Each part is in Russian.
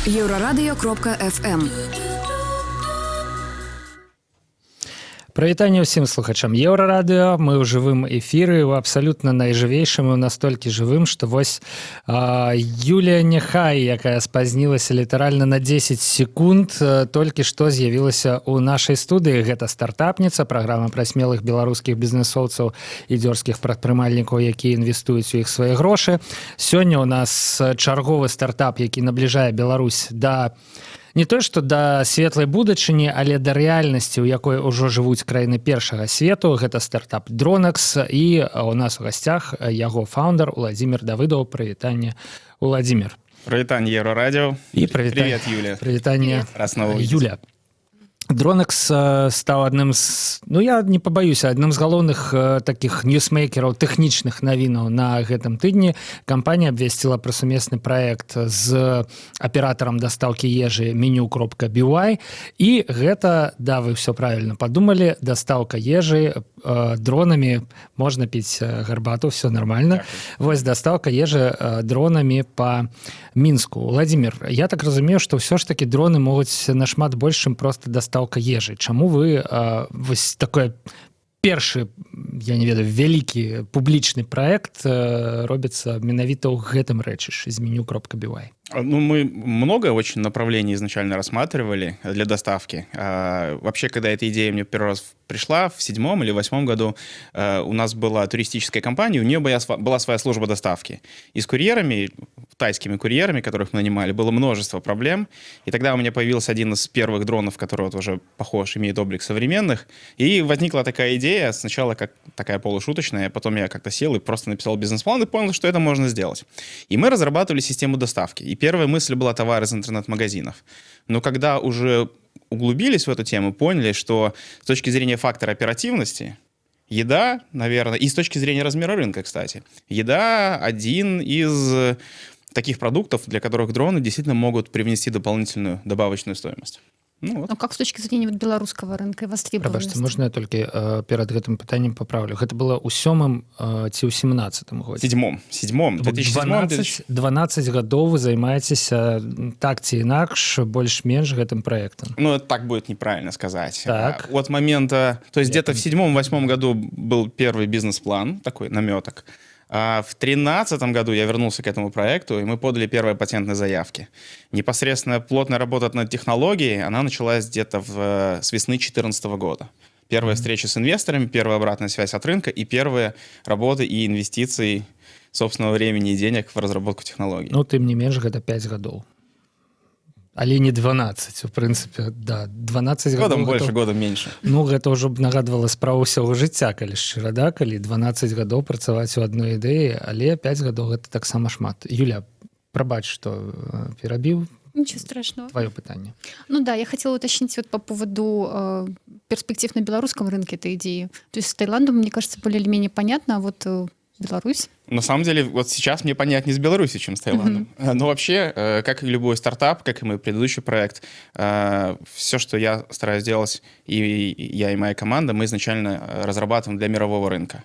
Еўрарадыё.FM. Прывітанне ўсім слухачам Еўрарадыё. Мы ў жывым эфіры, у абсалютна найжывейшым, і настолькі жывым, што вось Юлія Нехай, якая спазнілася літаральна на 10 секунд, толькі што з'явілася ў нашай студыі. Гэта стартапніца, праграма пра смелых беларускіх бізнэсоўцаў і дзёрзкіх прадпрымальнікаў, якія інвестуюць у іх свае грошы. Сёння ў нас чарговы стартап, які набліжае Беларусь да не то, што да светлай будучыні, але да рэальнасці, у якой ужо жывуць краіны першага свету. Гэта стартап Dronux, і у нас у гасцях яго фаундер Уладзімір Давыдаў. Прывітанне, Уладзімір. Прывітанне, Еўрарадіо. І Привет, Юля. Прывітанне, Привет. Юля. Dronux стаў адным з, я не пабаюся, адным з галоўных такіх ньюсмейкераў тэхнічных навінаў на гэтым тыдні. Кампанія абвясціла пра сумесны праект з аператарам дастаўкі ежы Menu.by, і гэта, да, вы ўсё правільна падумалі, дастаўка ежы дронамі. Можна піць гарбату, все нормально. Вось дастаўка ежы дронамі па Мінску. Уладзімір, я так разумею, што ўсё ж такі дроны могуць нашмат больш, чым проста дастаўка ежы. Чаму вы вось такой першы, я не ведаю, вялікі публічны праект робіцца менавіта ў гэтым рэчышчы з Menu.by? Мы много очень направлений изначально рассматривали для доставки. Вообще, когда эта идея мне первый раз пришла, в 7-м или 8-м году у нас была туристическая компания, у нее была своя служба доставки. И с курьерами, тайскими курьерами, которых мы нанимали, было множество проблем. И тогда у меня появился один из первых дронов, который вот уже похож, имеет облик современных. И возникла такая идея, сначала как такая полушуточная, потом я как-то сел и просто написал бизнес-план и понял, что это можно сделать. И мы разрабатывали систему доставки. И первая мысль была товар из интернет-магазинов. Но когда уже углубились в эту тему, поняли, что с точки зрения фактора оперативности, еда, наверное, и с точки зрения размера рынка, кстати, еда один из таких продуктов, для которых дроны действительно могут привнести дополнительную добавочную стоимость. Ну, как с точки зрения белорусского рынка и востребованности? Прабачце, можна я толькі перад гэтым пытаннем паправлю? Гэта было ў 7-м ці ў 17-м годзе? 7-м. 12 гадоў вы займаецеся так ці інакш больш-менш гэтым проектом. Это так будет неправильно сказать. Так. От момента, то есть где-то в 7-8 году был первый бизнес-план, такой наметок. А в 2013 году я вернулся к этому проекту, и мы подали первые патентные заявки. Непосредственно плотная работа над технологией, она началась где-то с весны 2014 года. Первые встречи с инвесторами, первая обратная связь от рынка и первые работы и инвестиции собственного времени и денег в разработку технологий. Тым не менш, гэта 5 гадоў. Але не 12, у прынцыпе, да, 12 гадоў. Годом больше, годом меньше. Гэта ўжо б нагадвала справу ўсяго жыцця, калі шчыра, да, калі 12 гадоў працаваць у адной ідэі, але 5 гадоў гэта таксама шмат. Юля, прабач, што перабіў. Ничего страшного. Твое пытание. Я хотела уточнить по поводу перспектив на белорусском рынке этой идеи. То есть с Таиландом, мне кажется, более или менее понятно, а вот Беларусь? На самом деле, вот сейчас мне понятнее с Беларусью, чем с Таиландом. Но вообще, как и любой стартап, как и мой предыдущий проект, все, что я стараюсь делать, и я, и моя команда, мы изначально разрабатываем для мирового рынка.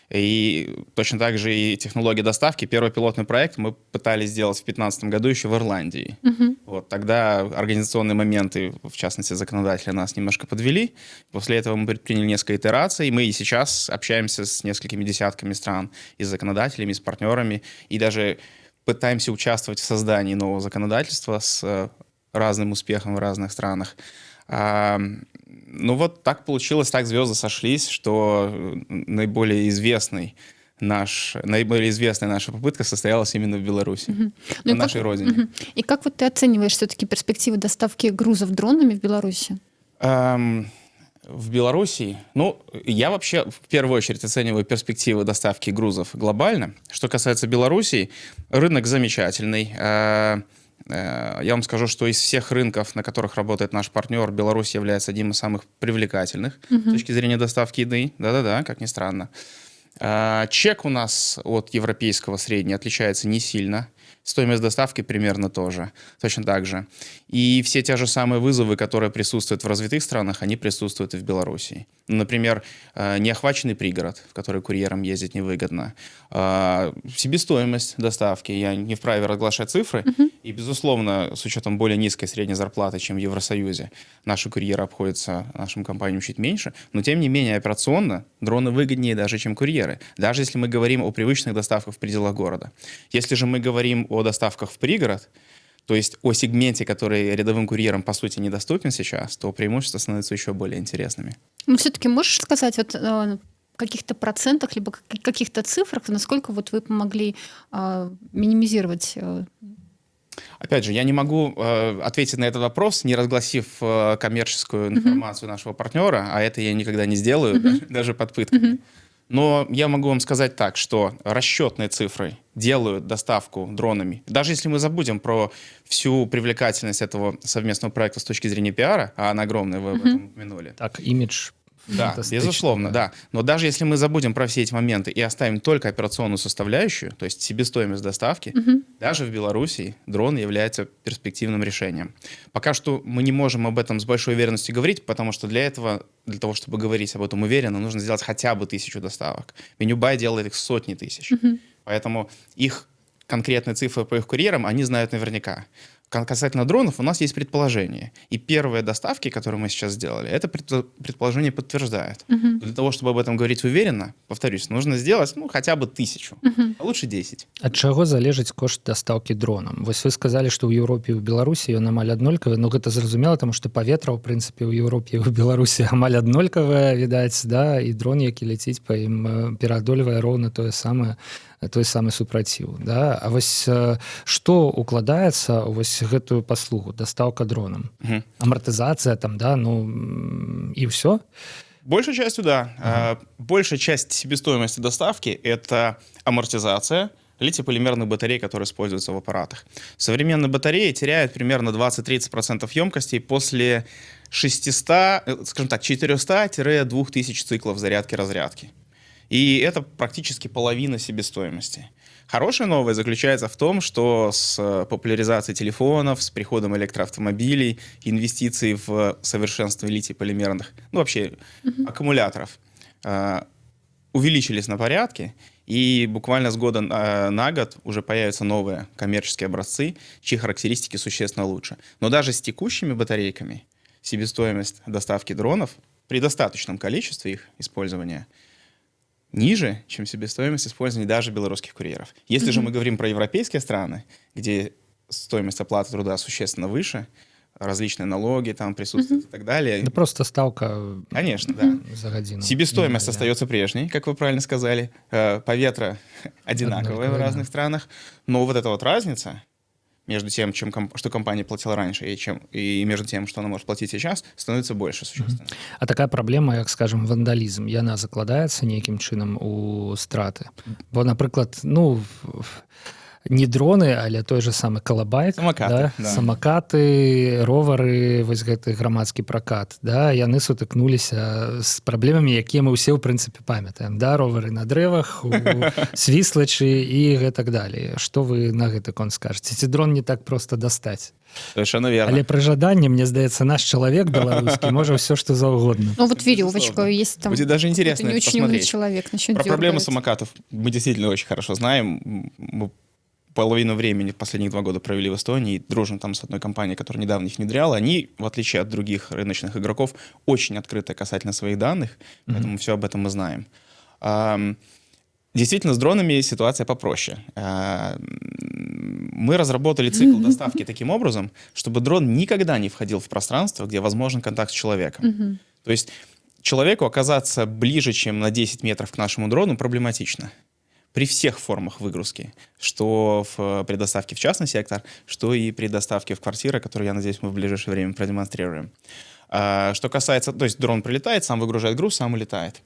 И точно так же и технология доставки. Первый пилотный проект мы пытались сделать в 2015 году еще в Ирландии. Вот тогда организационные моменты, в частности, законодатели нас немножко подвели. После этого мы предприняли несколько итераций. Мы и сейчас общаемся с несколькими десятками стран, и с законодателями, и с партнерами, и даже пытаемся участвовать в создании нового законодательства с разным успехом в разных странах. Вот так получилось, так звезды сошлись, что наиболее известная наша попытка состоялась именно в Беларуси, на нашей родине. И как вот ты оцениваешь все-таки перспективы доставки грузов дронами в Беларуси? В Беларуси, я вообще в первую очередь оцениваю перспективы доставки грузов глобально. Что касается Беларуси, рынок замечательный. Я вам скажу, что из всех рынков, на которых работает наш партнер, Беларусь является одним из самых привлекательных с точки зрения доставки еды. Да-да-да, как ни странно. Чек у нас от европейского среднего отличается не сильно. Стоимость доставки примерно тоже, точно так же. И все те же самые вызовы, которые присутствуют в развитых странах, они присутствуют и в Беларуси. Например, неохваченный пригород, в который курьерам ездить невыгодно. Себестоимость доставки, я не вправе разглашать цифры. И, безусловно, с учетом более низкой средней зарплаты, чем в Евросоюзе, наши курьеры обходятся нашим компаниям чуть меньше, но, тем не менее, операционно дроны выгоднее даже, чем курьеры, даже если мы говорим о привычных доставках в пределах города. Если же мы говорим о доставках в пригород, то есть о сегменте, который рядовым курьерам, по сути, недоступен сейчас, то преимущества становятся еще более интересными. Ну, все-таки можешь сказать вот в каких-то процентах, либо каких-то цифрах, насколько вот вы помогли минимизировать? Опять же, я не могу ответить на этот вопрос, не разгласив коммерческую информацию нашего партнера, а это я никогда не сделаю, даже под пытками. Но я могу вам сказать так, что расчетные цифры делают доставку дронами. Даже если мы забудем про всю привлекательность этого совместного проекта с точки зрения пиара, а она огромная, вы об этом упомянули. Так, имидж. Да, безусловно, да. Но даже если мы забудем про все эти моменты и оставим только операционную составляющую, то есть себестоимость доставки, даже в Беларуси дрон является перспективным решением. Пока что мы не можем об этом с большой уверенностью говорить, потому что для того, чтобы говорить об этом уверенно, нужно сделать хотя бы 1000 доставок. Менюбай делает их сотни тысяч. Поэтому их конкретные цифры по их курьерам они знают наверняка. Касательно дронов у нас есть предположение. И первые доставки, которые мы сейчас сделали, это предположение подтверждает. Для того, чтобы об этом говорить уверенно, повторюсь, нужно сделать хотя бы 1000, а лучше 10. Ад чаго залежыць кошт дастаўкі дронам? Вось вы сказалі, што ў Еўропе і ў Беларусі ён амаль аднолькавы, но гэта зразумела, таму што паветра, ў прынцыпе, ў Еўропе і ў Беларусі амаль аднолькавае, відаць, да, і дрон, які ляціць па ім, пераадольвае роўна той самы супраціў. Да? А вось што укладаецца ў вось гэтую паслугу, дастаўка дронам? Амартызацыя там, да, і ўсё? Большей частью, да. Большая часть себестоимости доставки — это амортизация литий-полимерных батарей, которые используются в аппаратах. Современные батареи теряют примерно 20-30% емкости после 400-2000 циклов зарядки-разрядки. И это практически половина себестоимости. Хорошая новость заключается в том, что с популяризацией телефонов, с приходом электроавтомобилей, инвестиций в совершенствование литий-полимерных, вообще аккумуляторов, увеличились на порядке, и буквально с года на год уже появятся новые коммерческие образцы, чьи характеристики существенно лучше. Но даже с текущими батарейками себестоимость доставки дронов при достаточном количестве их использования ниже, чем себестоимость использования даже белорусских курьеров. Если же мы говорим про европейские страны, где стоимость оплаты труда существенно выше, различные налоги там присутствуют и так далее. Да просто ставка, конечно, да. За годину. Себестоимость остается прежней, как вы правильно сказали. Поветра одинаковые в разных странах. Но вот эта вот разница между тем, что компания платила раньше, и между тем, что она может платить сейчас, становится больше существенно. А такая праблема, як, скажем, вандалізм, яна закладаецца нейкім чынам у страты? Бо, напрыклад, не дроны, але той же самы калабайк, самакаты, да? Самакаты, ровары, вось гэты грамадскі пракат, да? Яны сутыкнуліся з праблемамі, якія мы ўсе ў прынцыпе памятаем, да? Ровары на дрэвах, свіслачы і гэтак далей. Што вы на гэты конт скажаце? Ці дрон не так проста дастаць? Совершенно верно. Але пры жаданні, мне здаецца, наш чалавек беларускі можа ўсё што заўгодна. Ну вот веревочка есть там. Будет даже интересно не очень умный посмотреть. Человек начнет Про проблемы дергать. самокатов мы действительно очень хорошо знаем. Мы половину времени в последние 2 года провели в Эстонии, дружим там с одной компанией, которая недавно их внедряла. Они, в отличие от других рыночных игроков, очень открыты касательно своих данных, поэтому все об этом мы знаем. Действительно, с дронами ситуация попроще. Мы разработали цикл доставки таким образом, чтобы дрон никогда не входил в пространство, где возможен контакт с человеком. То есть человеку оказаться ближе, чем на 10 метров к нашему дрону, проблематично. При всех формах выгрузки, что в предоставке в частный сектор, что и при доставке в квартиры, которую, я надеюсь, мы в ближайшее время продемонстрируем. Что касается, то есть дрон прилетает, сам выгружает груз, сам улетает.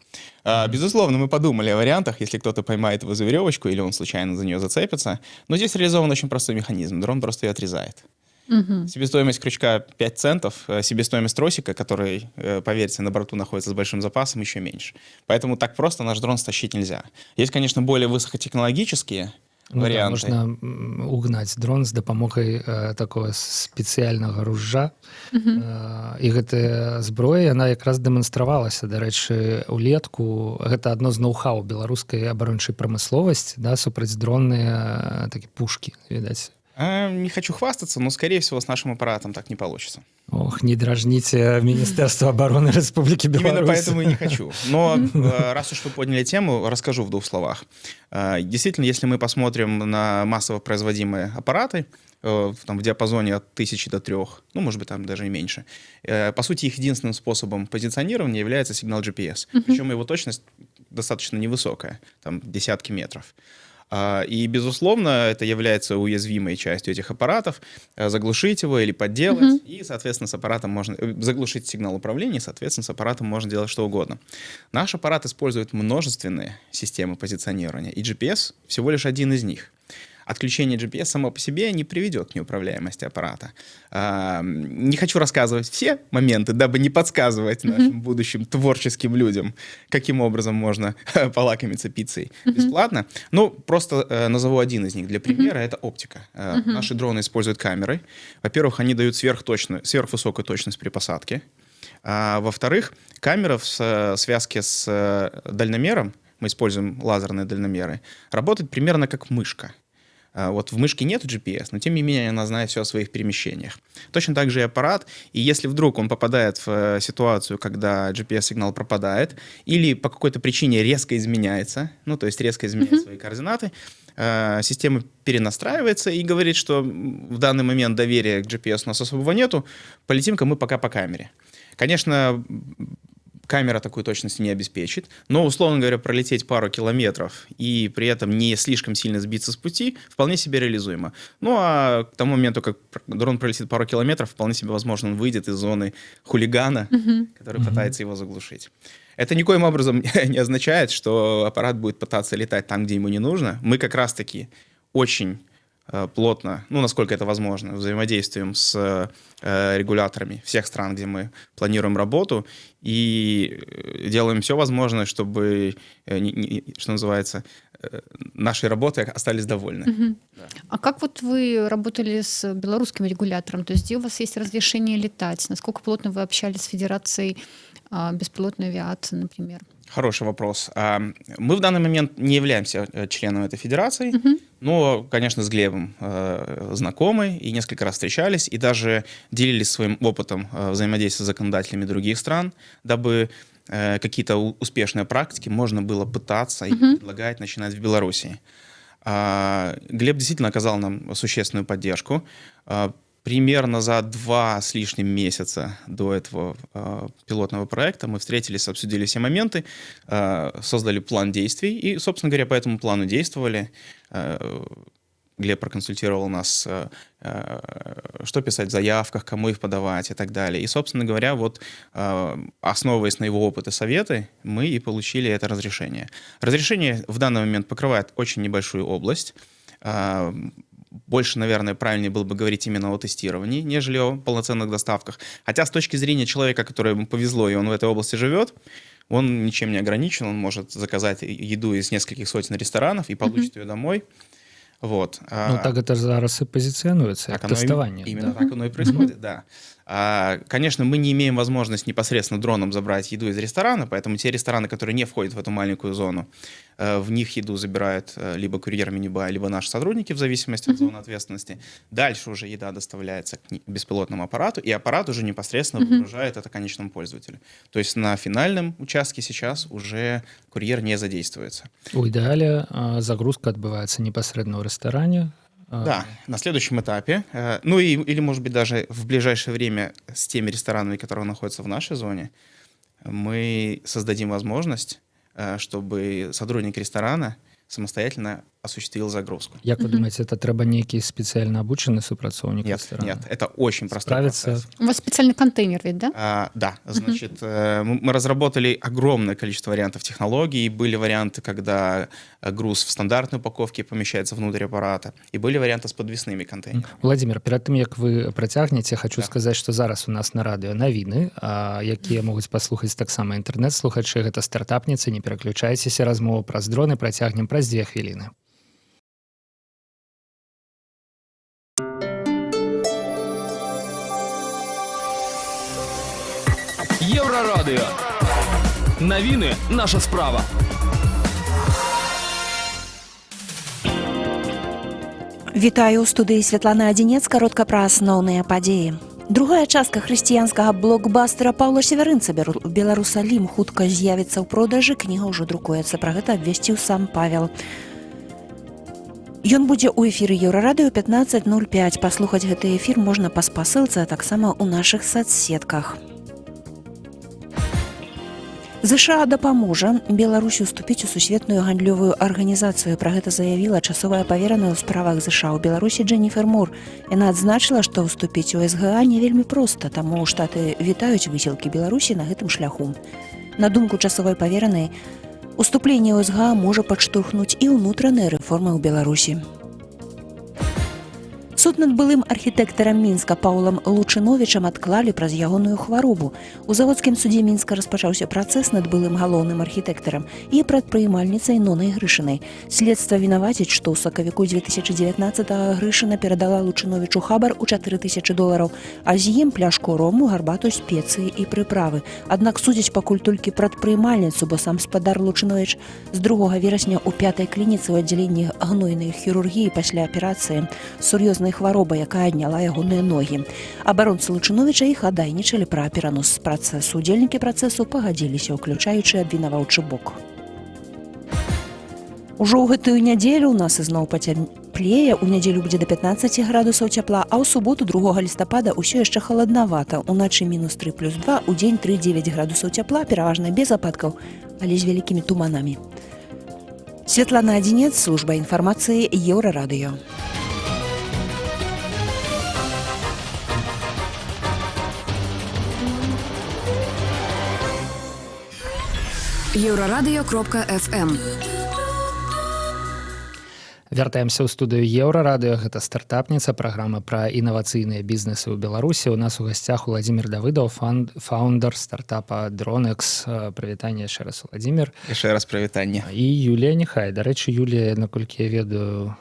Безусловно, мы подумали о вариантах, если кто-то поймает его за веревочку или он случайно за нее зацепится, но здесь реализован очень простой механизм, дрон просто ее отрезает. Себестоимость крючка 5 центов, себестоимость тросика, который, поверьте, на борту находится с большим запасом, еще меньше. Поэтому так просто наш дрон стащить нельзя. Есть, конечно, более высокотехнологические варианты. Да, можна угнаць дрон з дапамогай такого спецыяльнага ружжа. І гэтая зброя, яна якраз дэманстравалася, дарэчы, улетку. Гэта адно з ноу-хау беларускай абарончай прамысловасці, да, супрацьдронныя такі пушкі, відаць. Не хочу хвастаться, но, скорее всего, с нашим аппаратом так не получится. Ох, не дражните Министерство обороны Республики Беларусь. Именно поэтому и не хочу. Но раз уж вы подняли тему, расскажу в двух словах. Действительно, если мы посмотрим на массово производимые аппараты, там, в диапазоне от 1000 до 3, ну, может быть, там даже и меньше, по сути, их единственным способом позиционирования является сигнал GPS. Причем его точность достаточно невысокая, там десятки метров. И, безусловно, это является уязвимой частью этих аппаратов. Заглушить его или подделать, и, соответственно, с аппаратом можно... Заглушить сигнал управления, и, соответственно, с аппаратом можно делать что угодно. Наш аппарат использует множественные системы позиционирования, и GPS всего лишь один из них. Отключение GPS само по себе не приведет к неуправляемости аппарата. Не хочу рассказывать все моменты, дабы не подсказывать нашим будущим творческим людям, каким образом можно полакомиться пиццей бесплатно. Ну, просто назову один из них для примера. Это оптика. Наши дроны используют камеры. Во-первых, они дают сверхвысокую точность при посадке. Во-вторых, камера в связке с дальномером, мы используем лазерные дальномеры, работает примерно как мышка. Вот в мышке нет GPS, но тем не менее она знает все о своих перемещениях. Точно так же и аппарат. И если вдруг он попадает в ситуацию, когда GPS-сигнал пропадает, или по какой-то причине резко изменяется, ну то есть резко изменяет свои координаты, система перенастраивается и говорит, что в данный момент доверия к GPS у нас особого нету, полетим-ка мы пока по камере. Конечно, камера такой точности не обеспечит, но, условно говоря, пролететь пару километров и при этом не слишком сильно сбиться с пути вполне себе реализуемо. Ну, а к тому моменту, как дрон пролетит пару километров, вполне себе возможно, он выйдет из зоны хулигана, который пытается его заглушить. Это никоим образом не означает, что аппарат будет пытаться летать там, где ему не нужно. Мы как раз-таки очень плотно, ну, насколько это возможно, взаимодействуем с регуляторами всех стран, где мы планируем работу, и делаем все возможное, чтобы, что называется, нашей работой остались довольны. Да. А как вот вы работали с белорусским регулятором? То есть где у вас есть разрешение летать? Насколько плотно вы общались с Федерацией беспилотной авиации, например? Хороший вопрос. Мы в данный момент не являемся членом этой федерации, но, конечно, с Глебом знакомы и несколько раз встречались, и даже делились своим опытом взаимодействия с законодателями других стран, дабы какие-то успешные практики можно было пытаться и предлагать начинать в Беларуси. Глеб действительно оказал нам существенную поддержку. Примерно за 2 с лишним месяца до этого пилотного проекта мы встретились, обсудили все моменты, создали план действий и, собственно говоря, по этому плану действовали. Глеб проконсультировал нас, что писать в заявках, кому их подавать и так далее. И, собственно говоря, вот основываясь на его опыт и советы, мы и получили это разрешение. Разрешение в данный момент покрывает очень небольшую область. Больше, наверное, правильнее было бы говорить именно о тестировании, нежели о полноценных доставках. Хотя с точки зрения человека, которому повезло, и он в этой области живет, он ничем не ограничен, он может заказать еду из нескольких сотен ресторанов и получит ее домой. Вот. Ну, так это зараз и позиционируется, как тестование. Именно так оно и происходит, да. Конечно, мы не имеем возможности непосредственно дроном забрать еду из ресторана, поэтому те рестораны, которые не входят в эту маленькую зону, в них еду забирают либо курьер мини-бай, либо наши сотрудники в зависимости от зоны ответственности. Дальше уже еда доставляется к беспилотному аппарату, и аппарат уже непосредственно выгружает это конечному пользователю. То есть на финальном участке сейчас уже курьер не задействуется. У идеале загрузка отбывается непосредственно в ресторане. Да, на следующем этапе. Ну или, может быть, даже в ближайшее время с теми ресторанами, которые находятся в нашей зоне, мы создадим возможность, чтобы сотрудник ресторана самостоятельно осуществил загрузку. Як вы думаете, это трэба нейкі специально обученный супрацоўнік ресторана? Нет, это очень простой процесс. У вас специальный контейнер ведь, да? Да, значит, мы разработали огромное количество вариантов технологий. Были варианты, когда груз в стандартной упаковке помещается внутрь аппарата, и были варианты с подвесными контейнерами. Владимир, перед тым, як вы працягнеце, хочу сказаць, што зараз у нас на радыё навіны, якія могуць паслухаць таксама інтэрнэт-слухачы. Гэта стартапніцы, не пераключайцеся, размову праз дроны працягнем праз 2 хвіліны. Єврорадіо. Новини – наша справа. Вітаю ў студыі Святлана Адзінец, каротка пра асноўныя падзеі. Другая частка хрысціянскага блокбастера Паўла Севярынца «Беларусалім» хутка з'явіцца ў продажы, кніга ўжо друкуецца, пра гэта абвясціў сам Павел. Ён будзе ў эфіры Еўрарадыё 15:05. Паслухаць гэты эфір можна па спасылцы, а таксама ў нашых соцсетках. ЗША дапаможа Беларусі уступіць у сусветную гандлёвую арганізацыю. Пра гэта заявіла часовая павераная ў справах ЗША ў Беларусі Дженніфер Мур. Яна адзначыла, што ўступіць у СГА не вельмі проста, таму штаты вітаюць высілкі Беларусі на гэтым шляху. На думку часовай паверанай, уступленне ў СГА можа падштурхнуць і ўнутраныя рэформы ў Беларусі. Суд над былым архітэктарам Мінска Паўлам Лучыновічам адклалі праз ягоную хваробу. У заводскім судзе Мінска распачаўся працэс над былым галоўным архітэктарам і прадпрымальніцай Нонай Грышынай. Следства вінаваціць, што ў сакавіку 2019 Грышына перадала Лучыновічу хабар у $4000, а з ім пляшку рому, гарбату, спецыі і прыправы. Аднак судзяць пакуль толькі прадпрымальніцу, бо сам спадар Лучыновіч з 2 верасня ў 5-й клініцы ў аддзяленні гнойнай хірургіі пасля аперацыі сур'ёзнай хвароба, якая адняла ягоныя ногі. Абаронцы Лучыновіча і хадайнічалі пра перанос працэсу. Удзельнікі працэсу пагадзіліся, уключаючы абвінаваўчы бок. Ужо ў гэтую нядзелю ў нас ізноў пацяплее. У нядзелю будзе да 15 градусаў цяпла, а ў суботу 2 лістапада ўсё яшчэ халаднавата. Уначы -3 + 2, у дзень 3-9 градусаў цяпла, пераважна без ападкаў, але з вялікімі туманамі. Святлана Адзінец, служба інфармацыі Еўрарадыё. Еўрарадыё.фм. Вяртаемся ў студыю Еўрарадыё. Гэта стартапніца, праграма пра інавацыйныя бізнесы ў Беларусі. У нас у гасцях Владзімір Давыдаў, фаундер стартапа Dronex. Прывітанне яшчэ раз, Владзімір. Яшчэ раз прывітанне. І Юлія Нехай. Дарэчы, Юлія, наколькі я ведаю,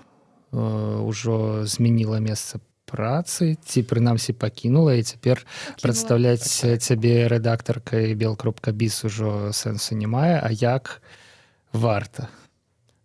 ўжо змяніла месца працы, ці прынамсі пакінула, і цяпер прадстаўляць цябе рэдактаркай bel.biz ужо сэнсу не мае. А як варта?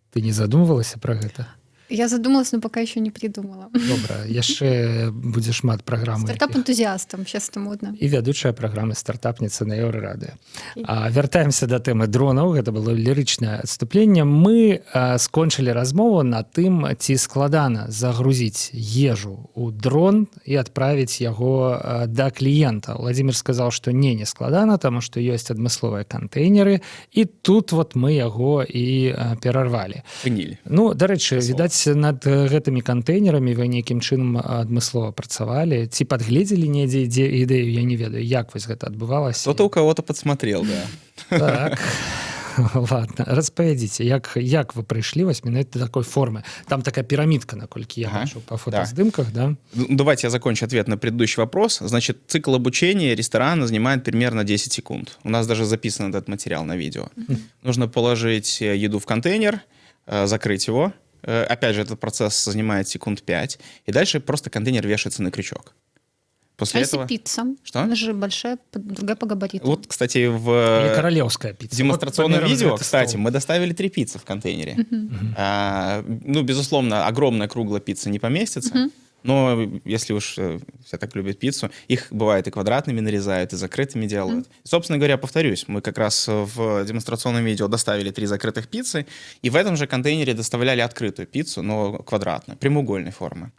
Ты не задумвалася пра гэта? Я задумалась, но пока еще не придумала. Добра, яшчэ будзе шмат праграм. Стартап-энтузіастам, сейчас это модно. І вядучая праграмы стартапніца на Еўрарадыё. Вяртаемся да тэмы дронаў. Гэта было лірычнае адступленне. Мы скончылі размову на тым, ці складана загрузіць ежу ў дрон і адправіць яго да кліента. Владзімір сказаў, што не складана, таму што ёсць адмысловыя кантэйнеры, і тут вот мы яго і перарвалі. Прынялі. Ну, дарэчы, відаць, над гэтымі кантэйнерамі вы нейкім чынам адмыслова працавалі, ці падгледзелі недзе ідэю, я не ведаю, як вось гэта адбывалася. Кто-то у кого-то подсмотрел, да. Так, ладно, распавядзіце, як вы прыйшлі вось менавіта такой формы? Там такая пирамидка, наколькі я бачу па фотоздымках, да? Давайте я закончу ответ на предыдущий вопрос. Значит, цикл обучения ресторана занимает примерно 10 секунд. У нас даже записан этот материал на видео. Нужно положить еду в контейнер, закрыть его. Опять же, этот процесс занимает секунд 5, и дальше просто контейнер вешается на крючок. После этого... если пицца? Что? Она же большая, другая по габариту. Вот, кстати, в Или королевская пицца. демонстрационном вот видео, кстати, мы доставили 3 пиццы в контейнере. Ну, безусловно, огромная круглая пицца не поместится, но если уж все так любят пиццу, их бывает и квадратными нарезают, и закрытыми делают. Собственно говоря, повторюсь, мы как раз в демонстрационном видео доставили 3 закрытых пиццы, и в этом же контейнере доставляли открытую пиццу, но квадратную, прямоугольной формы.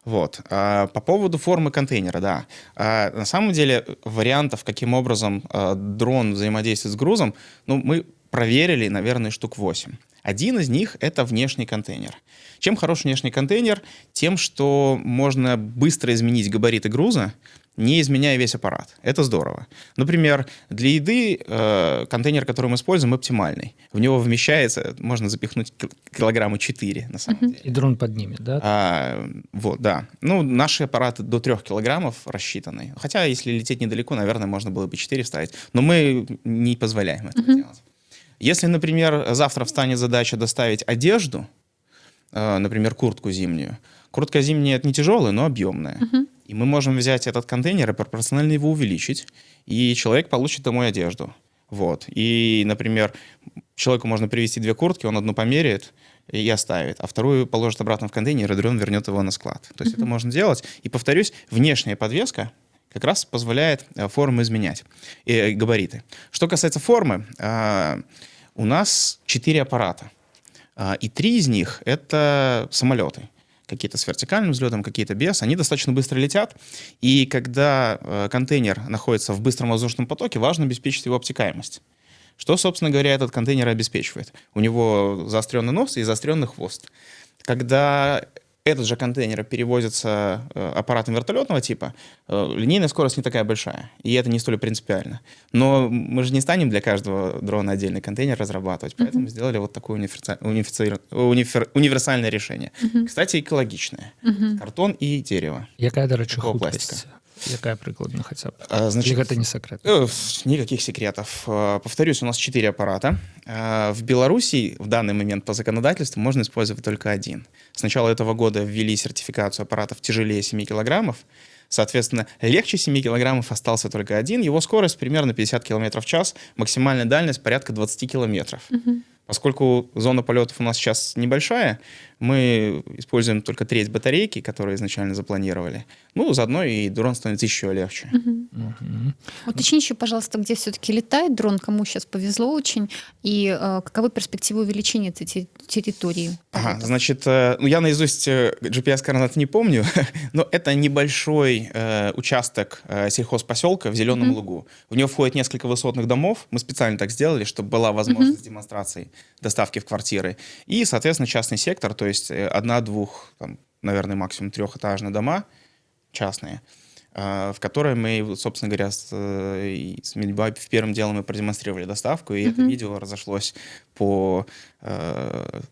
Вот. По поводу формы контейнера, да. На самом деле вариантов, каким образом дрон взаимодействует с грузом, ну, мы проверили, наверное, штук 8. Один из них — это внешний контейнер. Чем хорош внешний контейнер? Тем, что можно быстро изменить габариты груза, не изменяя весь аппарат. Это здорово. Например, для еды контейнер, который мы используем, оптимальный. В него вмещается, можно запихнуть килограмма 4, на самом деле. И дрон поднимет, да? Вот, да. Ну, наши аппараты до 3 килограммов рассчитаны. Хотя, если лететь недалеко, наверное, можно было бы 4 вставить. Но мы не позволяем это делать. Если, например, завтра встанет задача доставить одежду, например, куртку зимнюю. Куртка зимняя — это не тяжелая, но объемная. И мы можем взять этот контейнер и пропорционально его увеличить, и человек получит домой одежду. Вот. И, например, человеку можно привезти 2 куртки, он одну померяет, и оставит, а вторую положит обратно в контейнер, и дрон вернет его на склад. То есть это можно делать. И, повторюсь, внешняя подвеска как раз позволяет формы изменять, и габариты. Что касается формы, у нас 4 аппарата, и 3 из них — это самолеты. Какие-то с вертикальным взлетом, какие-то без. Они достаточно быстро летят, и когда контейнер находится в быстром воздушном потоке, важно обеспечить его обтекаемость. Что, собственно говоря, этот контейнер обеспечивает? У него заостренный нос и заостренный хвост. Когда этот же контейнер перевозится аппаратом вертолетного типа, линейная скорость не такая большая, и это не столь принципиально. Но мы же не станем для каждого дрона отдельный контейнер разрабатывать, поэтому сделали вот такое универсальное решение. Кстати, экологичное. Картон и дерево. Якая, до речі, Такого хуткасць? пластика. Якая прикладна хаця б? Значит, Или гэта не секрет? Никаких секретов. Повторюсь, у нас 4 аппарата. В Беларуси в данный момент по законодательству можно использовать только 1. С начала этого года ввели сертификацию аппаратов тяжелее 7 килограммов. Соответственно, легче 7 килограммов остался только 1. Его скорость примерно 50 км в час, максимальная дальность порядка 20 километров. Поскольку зона полетов у нас сейчас небольшая, мы используем только треть батарейки, которые изначально запланировали. Ну, заодно и дрон становится еще легче. Уточни еще, пожалуйста, где все-таки летает дрон, кому сейчас повезло очень, и каковы перспективы увеличения этой территории? Ага, значит, я наизусть GPS-координат не помню, но это небольшой участок сельхозпоселка в Зеленом Лугу. В него входит несколько высотных домов. Мы специально так сделали, чтобы была возможность демонстрации доставки в квартиры. И, соответственно, частный сектор, то есть 1-2, наверное, максимум 3-этажные дома частные, в которые мы, собственно говоря, с Медбай в первым делом мы продемонстрировали доставку, и это видео разошлось по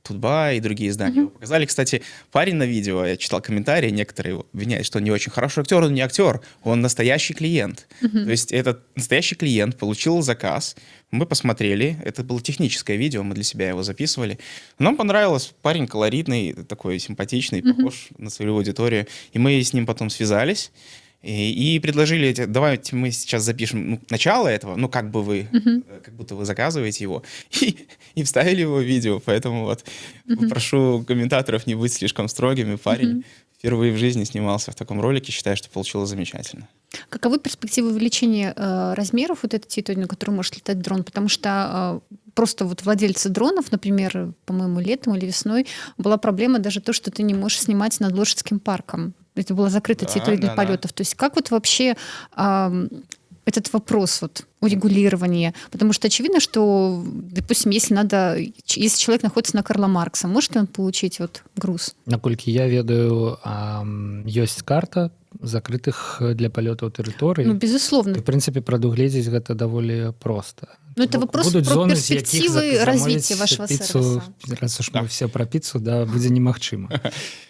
Тутба и другие издания. Его показали. Кстати, парень на видео, я читал комментарии, некоторые его обвиняют, что он не очень хороший актер, он не актер, он настоящий клиент. То есть этот настоящий клиент получил заказ, мы посмотрели, это было техническое видео, мы для себя его записывали. Нам понравилось, парень колоритный, такой симпатичный, похож на свою аудиторию, и мы с ним потом связались, и предложили, давайте мы сейчас запишем начало этого, как бы вы, как будто вы заказываете его, и вставили его в видео. Поэтому вот прошу комментаторов не быть слишком строгими. Парень впервые в жизни снимался в таком ролике, считаю, что получилось замечательно. Каковы перспективы увеличения размеров вот этой территории, на которой может летать дрон? Потому что просто вот владельцы дронов, например, по-моему, летом или весной, была проблема даже то, что ты не можешь снимать над Лошадским парком. Это была закрытая территория для полетов. То есть как вот вообще этот вопрос урегулирования? Потому что очевидно, что, допустим, если человек находится на Карла Маркса, может ли он получить груз? Наколькі я ведаю, ёсць карта закрытых для палётаў тэрыторый. Ну, безусловно. І, в прынцыпе, прадугледзець гэта даволі проста. Ну, это вопрос про перспективы развития вашего сервиса. Раз уж мы все про пиццу, да, будет немагчыма.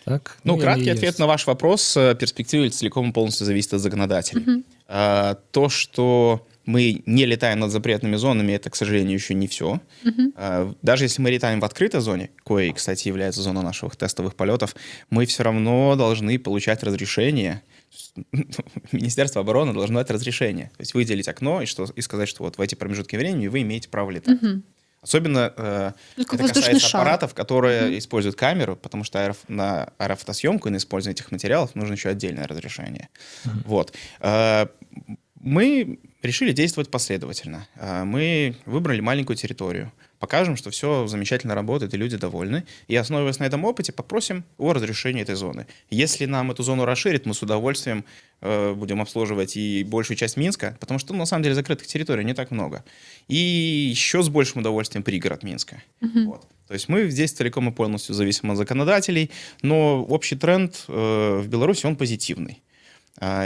Так? Краткий ответ на ваш вопрос. Перспективы целиком и полностью зависит от законодателей. То, что мы не летаем над запретными зонами, это, к сожалению, еще не все. Даже если мы летаем в открытой зоне, коей, кстати, является зона наших тестовых полетов, мы все равно должны получать разрешение. Министерство обороны должно дать разрешение. То есть выделить окно и сказать, что вот в эти промежутки времени вы имеете право летать. Особенно это касается аппаратов, которые используют камеру, потому что на аэрофотосъемку и на использование этих материалов нужно еще отдельное разрешение. Вот. Мы решили действовать последовательно. Мы выбрали маленькую территорию. Покажем, что все замечательно работает и люди довольны. И, основываясь на этом опыте, попросим о разрешении этой зоны. Если нам эту зону расширит, мы с удовольствием будем обслуживать и большую часть Минска, потому что, на самом деле, закрытых территорий не так много. И еще с большим удовольствием пригород Минска. Вот. То есть мы здесь целиком и полностью зависим от законодателей, но общий тренд в Беларуси, он позитивный.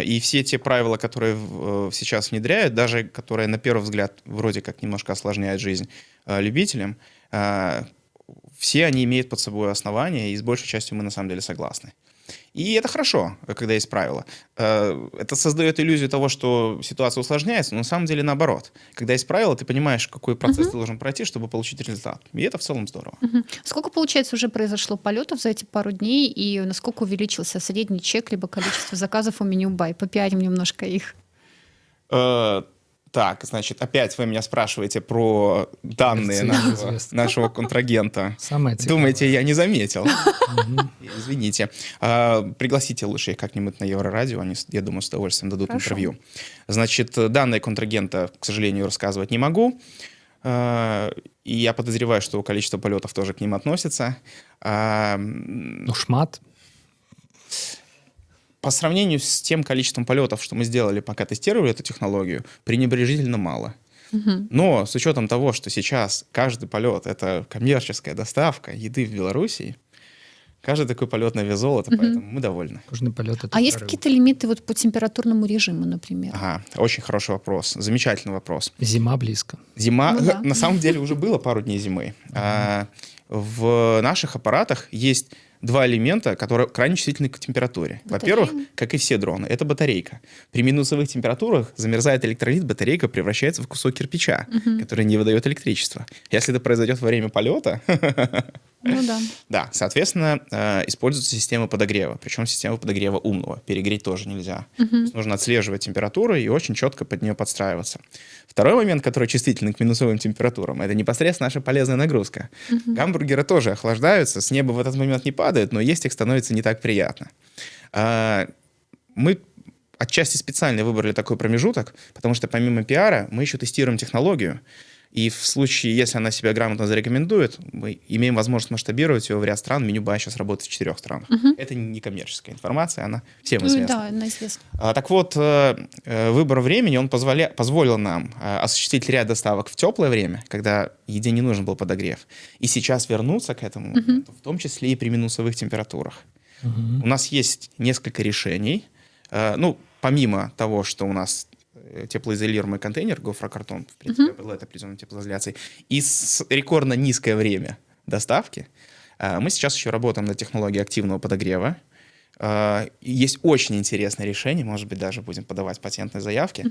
И все те правила, которые сейчас внедряют, даже которые на первый взгляд вроде как немножко осложняют жизнь любителям, все они имеют под собой основания, и с большей частью мы на самом деле согласны. И это хорошо, когда есть правила. Это создает иллюзию того, что ситуация усложняется, но на самом деле наоборот. Когда есть правила, ты понимаешь, какой процесс ты должен пройти, чтобы получить результат. И это в целом здорово. Сколько, получается, уже произошло полетов за эти пару дней, и насколько увеличился средний чек, либо количество заказов у Медбай? Попиарим немножко их. Так, значит, опять вы меня спрашиваете про данные нашего контрагента. Самое цікаве. Думаете, я не заметил? Извините. Пригласите лучше их как-нибудь на Еврорадио, они, я думаю, с удовольствием дадут интервью. Значит, данные контрагента, к сожалению, рассказывать не могу. И я подозреваю, что количество полетов тоже к ним относится. Ну, шмат. По сравнению с тем количеством полетов, что мы сделали, пока тестировали эту технологию, пренебрежительно мало. Но с учетом того, что сейчас каждый полет — это коммерческая доставка еды в Белоруссии, каждый такой полет на вес золота, поэтому мы довольны. Кожный полет — это А есть прорыв. какие-то лимиты вот по температурному режиму, например? Ага, очень хороший вопрос, замечательный вопрос. Зима близко. Зима, Ну да. на самом деле, уже было пару дней зимы. В наших аппаратах есть два элемента, которые крайне чувствительны к температуре. Батарея? Во-первых, как и все дроны, это батарейка. При минусовых температурах замерзает электролит, батарейка превращается в кусок кирпича, который не выдает электричество. Если это произойдет во время полета, Ну да. да, соответственно, используется система подогрева, причем система подогрева умного. Перегреть тоже нельзя. То есть нужно отслеживать температуру и очень четко под нее подстраиваться. Второй момент, который чувствителен к минусовым температурам, это непосредственно наша полезная нагрузка. Гамбургеры тоже охлаждаются, с неба в этот момент не падают, но есть их становится не так приятно. Мы отчасти специально выбрали такой промежуток, потому что помимо пиара мы еще тестируем технологию. И в случае, если она себя грамотно зарекомендует, мы имеем возможность масштабировать ее в ряд стран. Меню-бай сейчас работает в 4 странах. Это не коммерческая информация, она всем Ну известна. да, она известна. Так вот, выбор времени, он позволил нам осуществить ряд доставок в теплое время, когда еде не нужен был подогрев. И сейчас вернуться к этому, моменту, в том числе и при минусовых температурах. У нас есть несколько решений. Ну, помимо того, что у нас теплоизолируемый контейнер, гофрокартон, в принципе, обладает определенной теплоизоляцией, и с рекордно низкое время доставки, мы сейчас еще работаем над технологией активного подогрева. Есть очень интересное решение, может быть, даже будем подавать патентные заявки.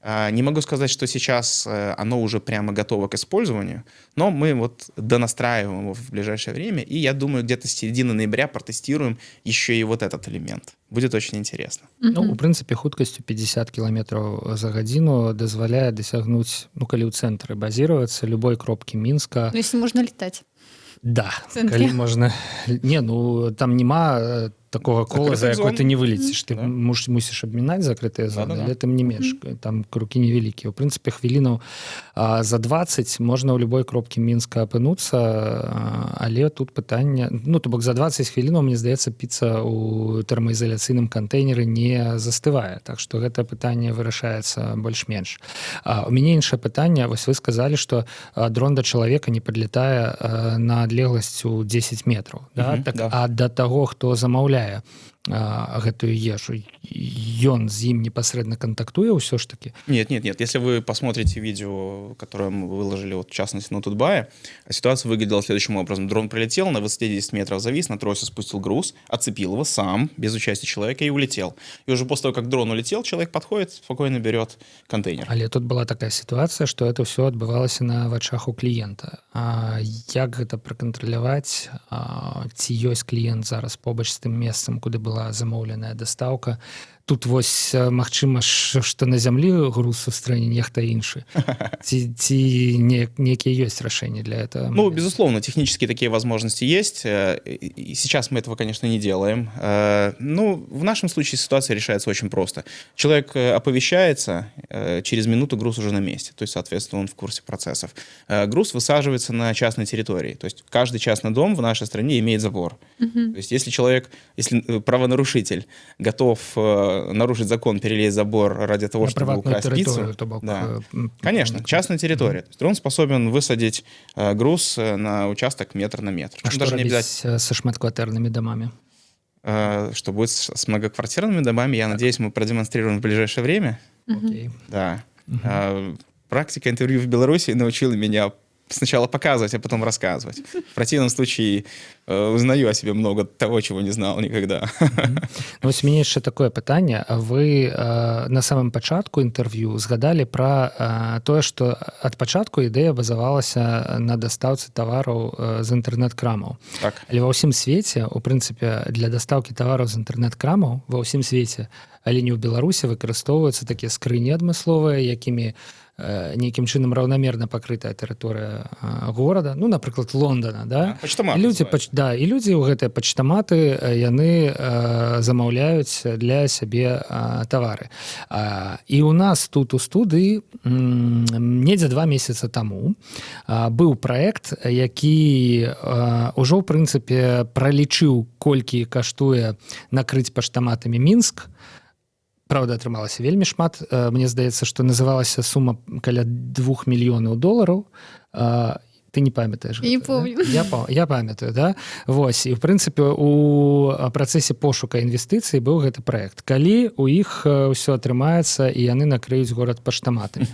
Не могу сказать, что сейчас оно уже прямо готово к использованию, но мы вот донастраиваем его в ближайшее время, и я думаю, где-то с середины ноября протестируем еще и вот этот элемент. Будет очень интересно. Ну, у прынцыпе, хуткасцю 50 кіламетраў за гадзіну дазваляе дасягнуць, ну, калі ў цэнтры базіравацца, любой кропкі Мінска. Ну, если можно летать. Да, В цэнтры. калі можна... Не, ну, там няма такого кола, за якой зон. ты не вылеціш. Ты Да. мусіш абмінаць закрытыя зоны, Да-да-да. але тым не менш, там крукі невялікія. У прынцыпе, хвілінаў за 20 можна ў любой кропкі Мінска апынуцца, але тут пытанне... Ну, то бок за 20 хвілінаў, мне здаецца, піца ў тэрмаізаляцыйным кантэйнеры не застывае. Так што гэта пытанне вырашаецца больш-менш. У мяне іншае пытанне. Вось вы сказалі, што дрон да чалавека не падлетае на адлегласць у 10 метраў. Да? Так, да. а да таго, хто замаўляе гэтую ежу, ён з ім непасрэдна кантактуе ўсё ж таки? Нет. Если вы посмотрите видео, которое мы выложили, вот, в частности, на Тутбае, ситуация выглядела следующим образом. Дрон прилетел, на высоте 10 метров завис, на тросе спустил груз, отцепил его сам, без участия человека, и улетел. И уже после того, как дрон улетел, человек подходит, спокойно берет контейнер. Але тут была такая сітуацыя, што это ўсё адбывалася на вачах у кліента. Як гэта пракантраляваць? Ці ёсць кліент зараз побач з тым месцам, куды была замоўленая дастаўка? Тут вось магчыма, што на зямлі груз сустрэне нехта іншы. Ці некія ёсць рашэнні для этого? Ну, безусловно, технически такие возможности есть. И сейчас мы этого, конечно, не делаем. Ну, в нашем случае ситуация решается очень просто. Человек оповещается, через минуту груз уже на месте. То есть, соответственно, он в курсе процессов. Груз высаживается на частной территории. То есть каждый частный дом в нашей стране имеет забор. То есть если правонарушитель готов нарушить закон, перелезть забор ради того, чтобы украсть пиццу. Да. Конечно, частная территория. То есть дрон способен высадить груз на участок метр на метр. А што рабіць са шматкватэрнымі дамамі? Что будет с многоквартирными домами, я надеюсь, мы продемонстрируем в ближайшее время. Окей. Да. Практика интервью в Беларуси научила меня сначала показывать, а потом рассказывать. В противном случае узнаю о себе много того, чего не знал никогда. Ну, вось у мяне яшчэ такое пытанне. Вы на самым пачатку інтэрв'ю згадалі пра тое, што ад пачатку ідэя базавалася на дастаўцы тавараў з інтэрнэт-крамаў. Так. Але ва ўсім свеце, у прынцыпе, для дастаўкі тавараў з інтэрнэт-крамаў ва ўсім свеце, але не ў Беларусі, выкарыстоўваюцца такія скрыні адмысловыя, якімі нейкім чынам раўнамерна пакрытая тэрыторыя горада, ну, напрыклад, Лондона, да? Пачтамат І людзі, называецца. да, і людзі ў гэтыя пачтаматы, яны замаўляюць для сябе тавары. І ў нас тут у студыі недзе 2 месяца таму быў праект, які ўжо, ў прынцыпе, пралічыў, колькі каштуе накрыць паштаматамі Мінск. Праўда, атрымалася вельмі шмат. Мне здаецца, што называлася сума каля $2 мільёнаў. Ты не памятаеш гэта, Не помню. Да? Я памятаю, да? Вось, і в прынцыпе у працэсе пошука інвестыцый быў гэты праект. Калі у іх ўсё атрымаецца і яны накрыюць горад паштаматамі.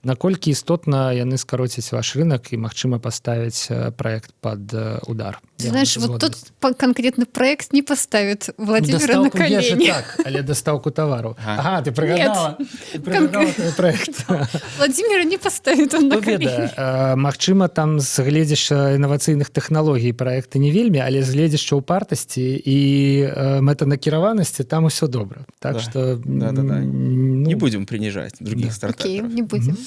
Наколькі істотна яны скароцяць ваш рынок і, магчыма, паставяць праект пад удар? Ты знаешь, вот тот конкретный проект не поставит Владимира на колени. Так, але дастаўку тавару. Ага, ты прыгадала. Ты прыгадала той праект. Владимира не поставит он на Ну, колени. веда, магчыма, там з гледзяшча інавацыйных тэхналогій праекты не вельмі, але з гледзяшча ўпартасці і мэтанакіраванасці там усё добра. Так Да. што... Да-да-да. ну, Не будем принижать других Окей, стартаперов. не будем.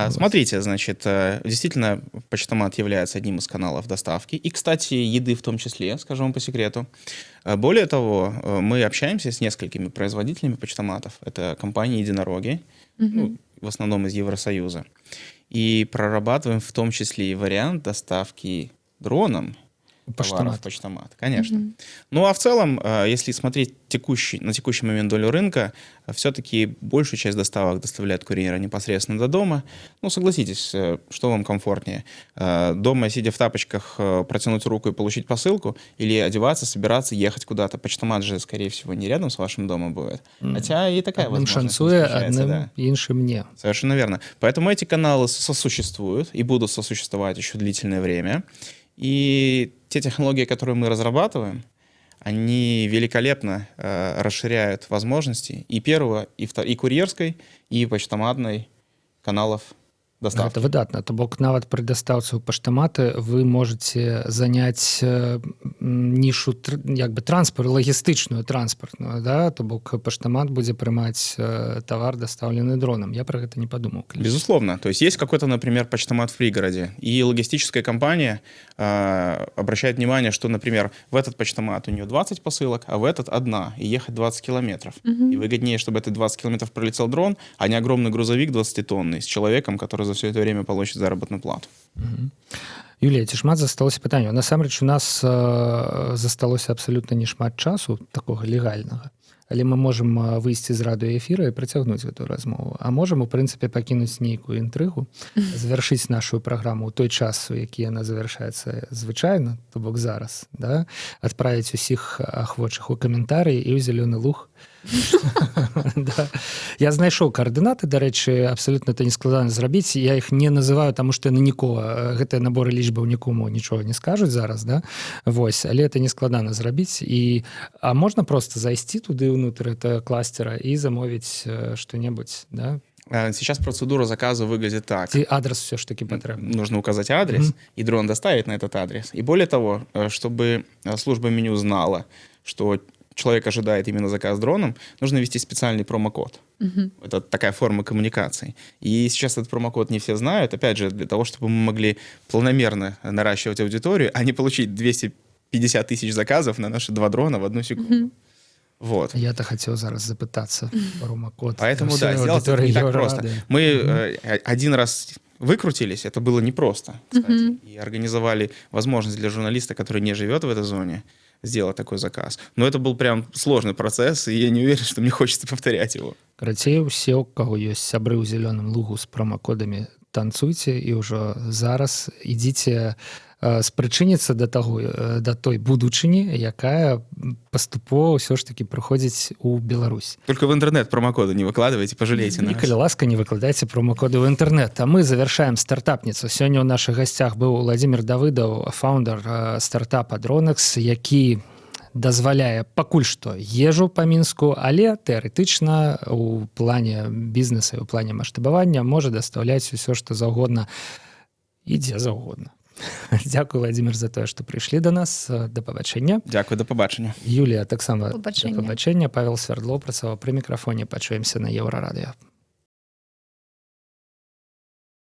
Смотрите, значит, действительно, почтомат является одним из каналов доставки. И, кстати, еды в том числе, скажу вам по секрету. Более того, мы общаемся с несколькими производителями почтоматов. Это компании-единороги, ну, в основном из Евросоюза. И прорабатываем в том числе и вариант доставки дроном товаров в почтомат. Конечно. Ну, а в целом, если смотреть на текущий момент долю рынка, все-таки большую часть доставок доставляют курьеры непосредственно до дома. Ну, согласитесь, что вам комфортнее? Дома, сидя в тапочках, протянуть руку и получить посылку? Или одеваться, собираться, ехать куда-то? Почтомат же, скорее всего, не рядом с вашим домом будет. Хотя и такая Одним возможность шанцуе, встречается, одним да. іншым не. Совершенно верно. Поэтому эти каналы сосуществуют и будут сосуществовать еще длительное время. И те технологии, которые мы разрабатываем, они великолепно расширяют возможности и первого, и курьерской, и почтоматной каналов доставки. Гэта выдатна. То бок нават пры дастаўцы ў паштаматы вы можете заняць нішу як бы лагістычную транспартную, да? То бок паштамат будзе прымаць тавар, дастаўлены дронам. Я про гэта не подумал. Безусловно. То есть есть какой-то, например, почтомат в пригороде, и логистическая компания обращает внимание, что, например, в этот почтомат у нее 20 посылок, а в этот одна, и ехать 20 километров. И выгоднее, чтобы этот 20 километров пролетел дрон, а не огромный грузовик 20-тонный с человеком, который за все это время получит заработную плату. Юлія, ці шмат засталося пытанняў? Насамрэч, у нас засталося абсалютна не шмат часу такога легальнага. Але мы можам выйсці з радыёэфіра і працягнуць гэтую размову. А можам, у прынцыпе, пакінуць нейкую інтрыгу, завяршыць нашу праграму ў той час, у які яна завяршаецца звычайна, то бок зараз, да? Адправіць усіх ахвочых у каментарыі і ў зялёны луг. Да. Я знайшоў коаардынаты, дарэчы, абсолютно это не складана зрабіць. Я іх не называю, таму што яны нікога, гэтыя наборы лічбаў нікому нічога не скажуць зараз, да? Вось, але это не складана зрабіць. А можна просто зайсці туды ўнутр этого кластера і замовіць што-небудзь, да? Сейчас процедура заказа выглядит так. Ці адрес все ж таки потребен. Нужно указать адрес, и дрон доставит на этот адрес. И более того, чтобы служба меню знала, что человек ожидает именно заказ дроном, нужно ввести специальный промокод. Это такая форма коммуникации. И сейчас этот промокод не все знают, опять же, для того, чтобы мы могли планомерно наращивать аудиторию, а не получить 250 тысяч заказов на наши 2 дрона в 1 секунду. Вот. Я-то хотел зараз запытаться промокод. Поэтому, да, сделать это не так просто. Мы один раз выкрутились, это было непросто, кстати, и организовали возможность для журналиста, который не живет в этой зоне, сделать такой заказ. Но это был прям сложный процесс, и я не уверен, что мне хочется повторять его. Карацей, усе, у кого есть сябры ў зялёным лугу с промокодами, танцуйте, и уже зараз идите спрычыніцца да таго да той будучыні, якая паступова ўсё ж таки прыходзіць у Беларусь. Только в интернет промокоды не выкладывайте, пожалейте І нас. калі ласка, не выкладайце промокоды ў інтэрнэт. А мы завяршаем стартапніцу. Сёння ў нашых гасцях быў Владзімир Давыдаў, фаундер стартапа Dronex, які дазваляе пакуль што ежу па Мінску, але тэарэтычна у плане бізнеса і ў плане маштабавання можа дастаўляць усё, што заўгодна і дзе заўгодна. Дзякуй, Владзімир, за тое, што прыйшлі да нас. Да пабачэння. Дзякуй, да пабачення. Юлія таксама да Пабачэння. пабачэння. Павел Свярдлоў працаваў пры мікрафоне. Пачуемся на Еўрарадыё.